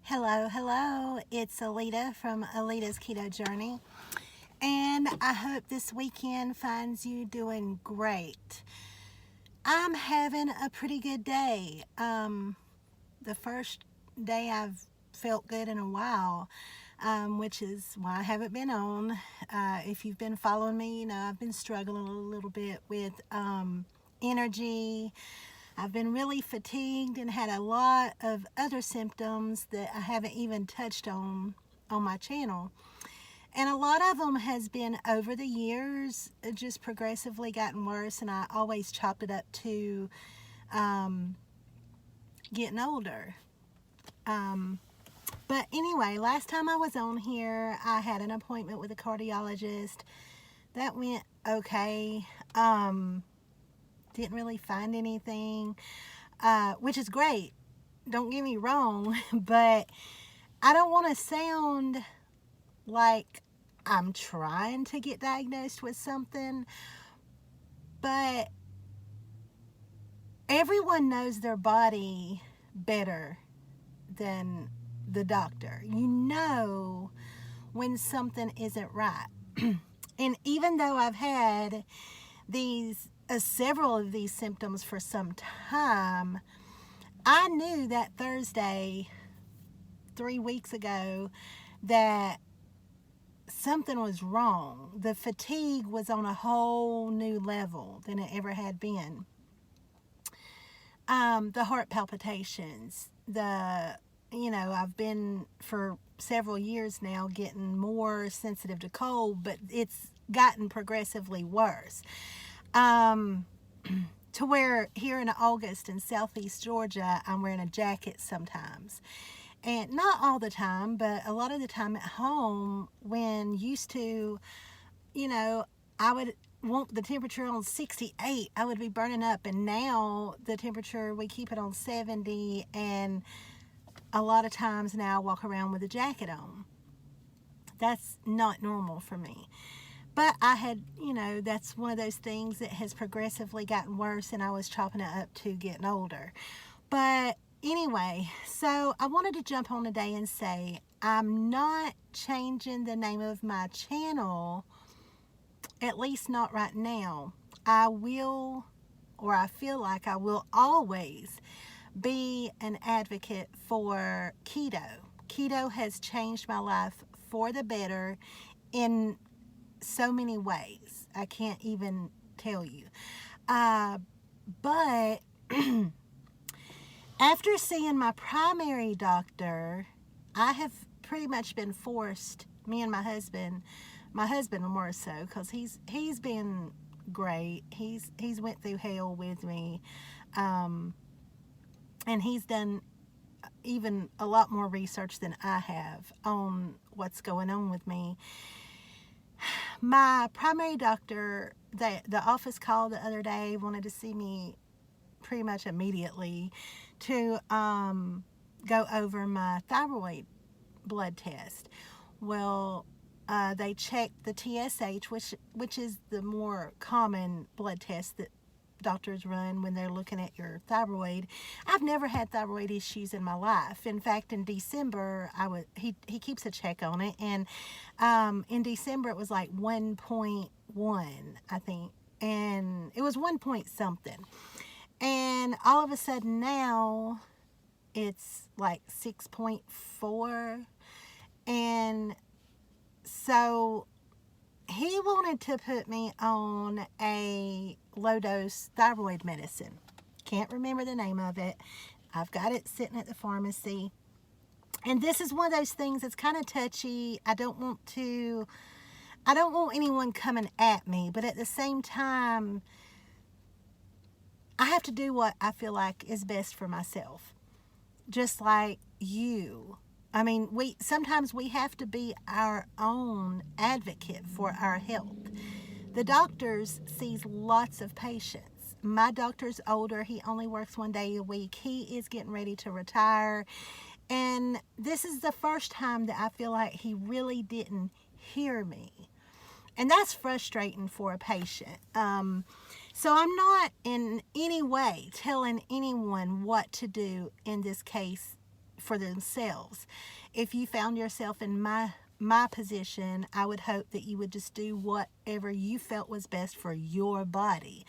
Hello, hello. It's Alita from Alita's Keto Journey. And I hope this weekend finds you doing great. I'm having a pretty good day. The first day I've felt good in a while, which is why I haven't been on. If you've been following me, you know I've been struggling a little bit with energy. I've been really fatigued and had a lot of other symptoms that I haven't even touched on my channel. And a lot of them has been over the years, just progressively gotten worse, and I always chopped it up to getting older. But anyway, last time I was on here, I had an appointment with a cardiologist. That went okay. Didn't really find anything, which is great. Don't get me wrong, but I don't want to sound like I'm trying to get diagnosed with something, but everyone knows their body better than the doctor. You know when something isn't right. And even though I've had these several of these symptoms for some time, I knew that Thursday 3 weeks ago that something was wrong. The fatigue was on a whole new level than it ever had been. The heart palpitations, I've been for several years now getting more sensitive to cold, but it's gotten progressively worse. To where here in August in southeast Georgia, I'm wearing a jacket sometimes. And not all the time, but a lot of the time at home, when used to, I would want the temperature on 68, I would be burning up. And now the temperature, we keep it on 70. And a lot of times now I walk around with a jacket on. That's not normal for me. But I had, that's one of those things that has progressively gotten worse, and I was chopping it up to getting older. But anyway, so I wanted to jump on today and say I'm not changing the name of my channel, at least not right now. I will, or I feel like I will always be an advocate for keto. Keto has changed my life for the better in so many ways. I can't even tell you. But after seeing my primary doctor, I have pretty much been forced, me and my husband more so, because he's been great. He's went through hell with me. And he's done even a lot more research than I have on what's going on with me. My primary doctor, the office called the other day, wanted to see me pretty much immediately to go over my thyroid blood test. Well, they checked the TSH, which is the more common blood test that doctors run when they're looking at your thyroid. I've never had thyroid issues in my life. In fact, in December, he keeps a check on it, and in December it was like 1.1, I think, and it was 1 point something, and all of a sudden now it's like 6.4, and so he wanted to put me on a low-dose thyroid medicine. Can't remember the name of it. I've got it sitting at the pharmacy. And this is one of those things that's kind of touchy. I don't want anyone coming at me, but at the same time, I have to do what I feel like is best for myself. Just like you. I mean, sometimes we have to be our own advocate for our health. The doctors sees lots of patients. My doctor's older. He only works 1 day a week. He is getting ready to retire. And this is the first time that I feel like he really didn't hear me. And that's frustrating for a patient. So I'm not in any way telling anyone what to do in this case for themselves. If you found yourself in my position, I would hope that you would just do whatever you felt was best for your body.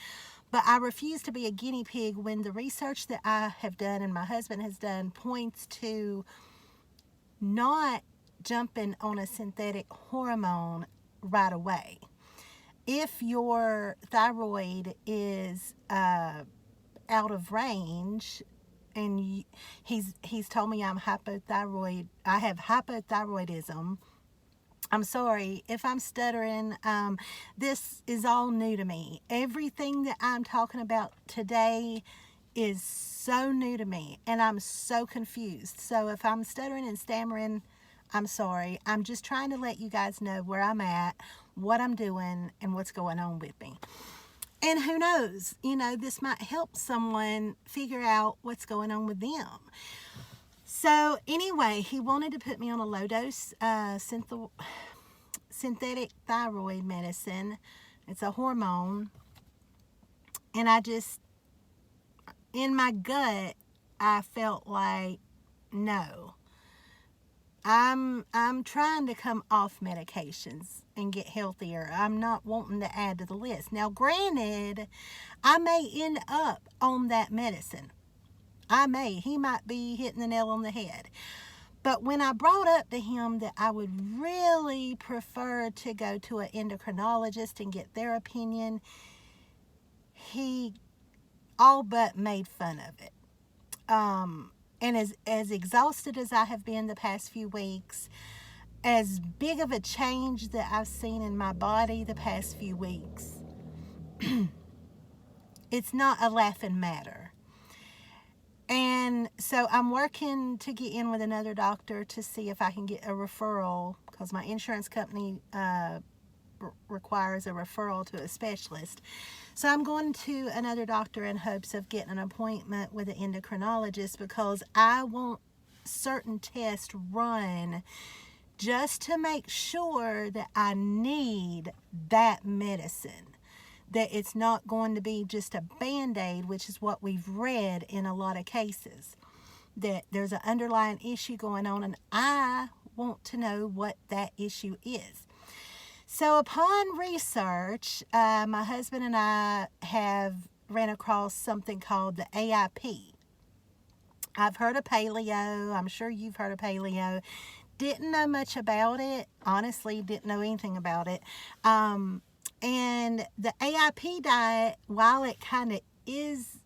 But I refuse to be a guinea pig when the research that I have done and my husband has done points to not jumping on a synthetic hormone right away. If your thyroid is out of range, and he's told me I'm hypothyroid, I have hypothyroidism. I'm sorry if I'm stuttering. This is all new to me. Everything that I'm talking about today is so new to me, and I'm so confused. So if I'm stuttering and stammering, I'm sorry. I'm just trying to let you guys know where I'm at, what I'm doing, and what's going on with me. And who knows, this might help someone figure out what's going on with them. So anyway, he wanted to put me on a low dose synthetic thyroid medicine. It's a hormone. And in my gut, I felt like, no. I'm trying to come off medications and get healthier. I'm not wanting to add to the list. Now, granted, I may end up on that medicine. He might be hitting the nail on the head. But when I brought up to him that I would really prefer to go to an endocrinologist and get their opinion, he all but made fun of it. And as exhausted as I have been the past few weeks, as big of a change that I've seen in my body the past few weeks, it's not a laughing matter. And so I'm working to get in with another doctor to see if I can get a referral, because my insurance company requires a referral to a specialist. So I'm going to another doctor in hopes of getting an appointment with an endocrinologist, because I want certain tests run just to make sure that I need that medicine, that it's not going to be just a Band-Aid, which is what we've read in a lot of cases, that there's an underlying issue going on, and I want to know what that issue is. So upon research, my husband and I have ran across something called the AIP. I've heard of Paleo. I'm sure you've heard of Paleo. Didn't know much about it. Honestly, didn't know anything about it. And the AIP diet, while it kind of is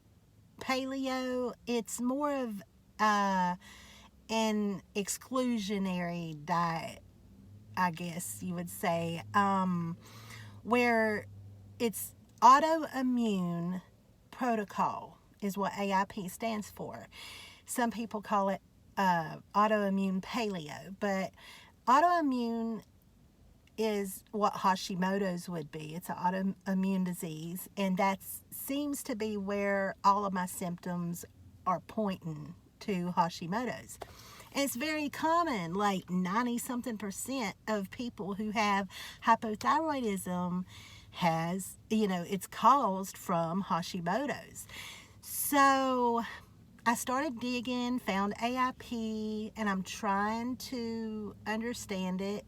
Paleo, it's more of an exclusionary diet, I guess you would say, where it's autoimmune protocol is what AIP stands for. Some people call it autoimmune paleo, but autoimmune is what Hashimoto's would be. It's an autoimmune disease, and that seems to be where all of my symptoms are pointing to Hashimoto's. And it's very common, like 90-something% of people who have hypothyroidism has, it's caused from Hashimoto's. So I started digging, found AIP, and I'm trying to understand it.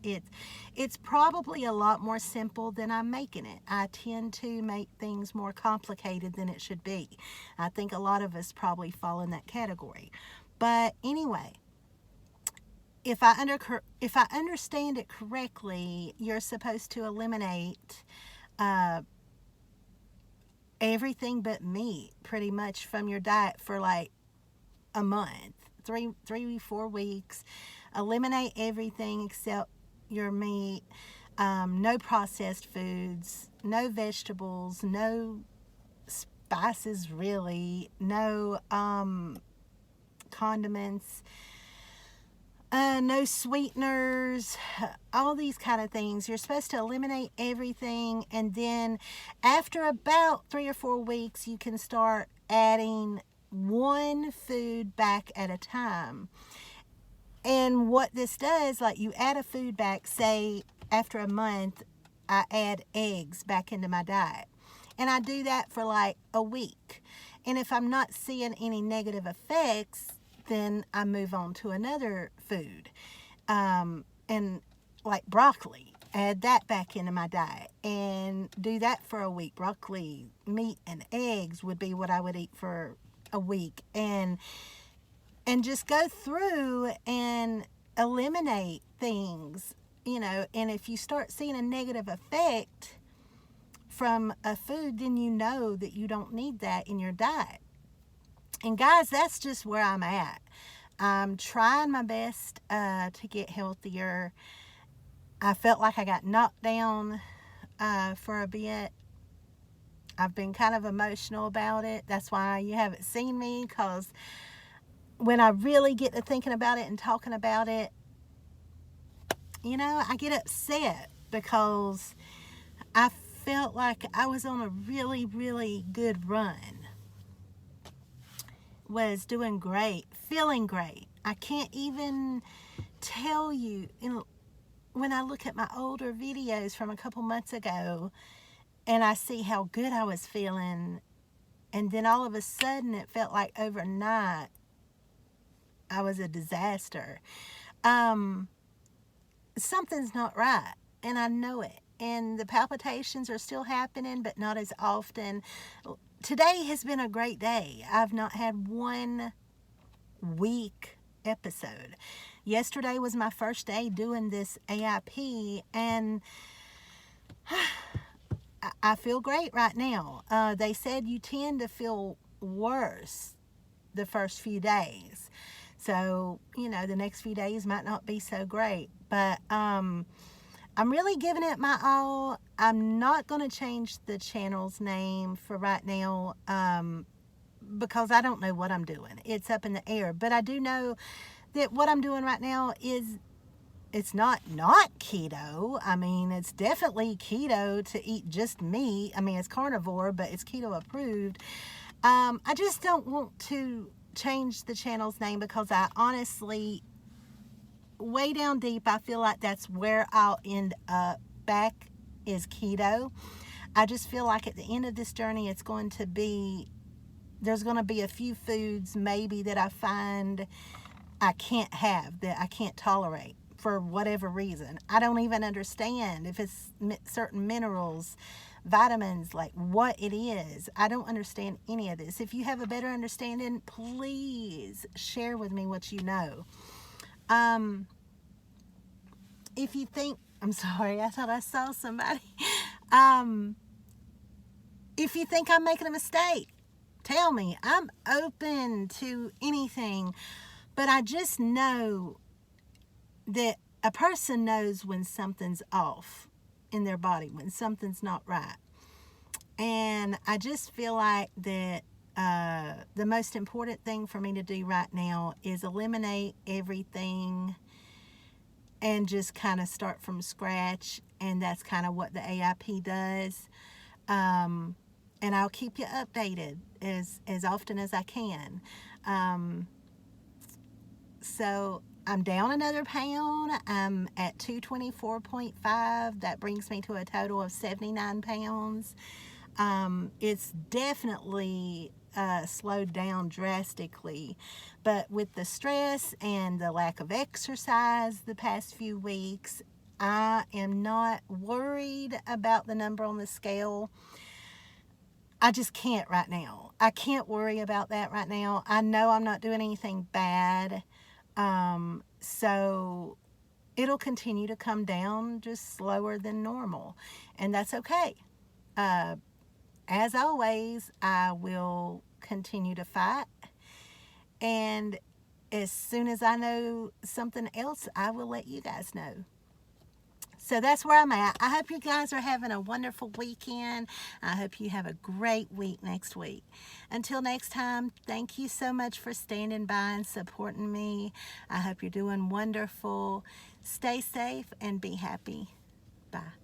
It's probably a lot more simple than I'm making it. I tend to make things more complicated than it should be. I think a lot of us probably fall in that category. But anyway, if I understand it correctly, you're supposed to eliminate everything but meat pretty much from your diet for like a month, 4 weeks. Eliminate everything except your meat, no processed foods, no vegetables, no spices really, no condiments, no sweeteners, all these kind of things. You're supposed to eliminate everything, and then after about 3 or 4 weeks, you can start adding one food back at a time. And what this does, like you add a food back, say after a month, I add eggs back into my diet. And I do that for like a week. And if I'm not seeing any negative effects, then I move on to another food. And like broccoli, add that back into my diet and do that for a week. Broccoli, meat, and eggs would be what I would eat for a week. And just go through and eliminate things, and if you start seeing a negative effect from a food, then you know that you don't need that in your diet. And guys, that's just where I'm at. I'm trying my best to get healthier. I felt like I got knocked down for a bit. I've been kind of emotional about it. That's why you haven't seen me, because when I really get to thinking about it and talking about it, I get upset because I felt like I was on a really, really good run. Was doing great, feeling great. I can't even tell you, when I look at my older videos from a couple months ago and I see how good I was feeling, and then all of a sudden it felt like overnight I was a disaster. Something's not right, and I know it. And the palpitations are still happening, but not as often. Today has been a great day. I've not had one weak episode. Yesterday was my first day doing this AIP, and I feel great right now. They said you tend to feel worse the first few days. So, the next few days might not be so great. But I'm really giving it my all. I'm not going to change the channel's name for right now because I don't know what I'm doing. It's up in the air. But I do know that what I'm doing right now it's not keto. I mean, it's definitely keto to eat just meat. I mean, it's carnivore, but it's keto approved. I just don't want to change the channel's name because I honestly, way down deep, I feel like that's where I'll end up back, is keto. I just feel like at the end of this journey, there's going to be a few foods maybe that I find I can't have, that I can't tolerate for whatever reason. I don't even understand if it's certain minerals, vitamins, like what it is. I don't understand any of this. If you have a better understanding, please share with me what you know. If you think, I'm sorry, I thought I saw somebody. If you think I'm making a mistake, tell me. I'm open to anything, but I just know that a person knows when something's off in their body, when something's not right. And I just feel like that the most important thing for me to do right now is eliminate everything and just kind of start from scratch. And that's kind of what the AIP does. And I'll keep you updated as often as I can. So I'm down another pound. I'm at 224.5. That brings me to a total of 79 pounds. It's definitely slowed down drastically, but with the stress and the lack of exercise the past few weeks, I am not worried about the number on the scale. I just can't right now. I can't worry about that right now. I know I'm not doing anything bad. So it'll continue to come down just slower than normal, and that's okay. As always, I will continue to fight, and as soon as I know something else, I will let you guys know. So that's where I'm at. I hope you guys are having a wonderful weekend. I hope you have a great week next week. Until next time, thank you so much for standing by and supporting me. I hope you're doing wonderful. Stay safe and be happy. Bye.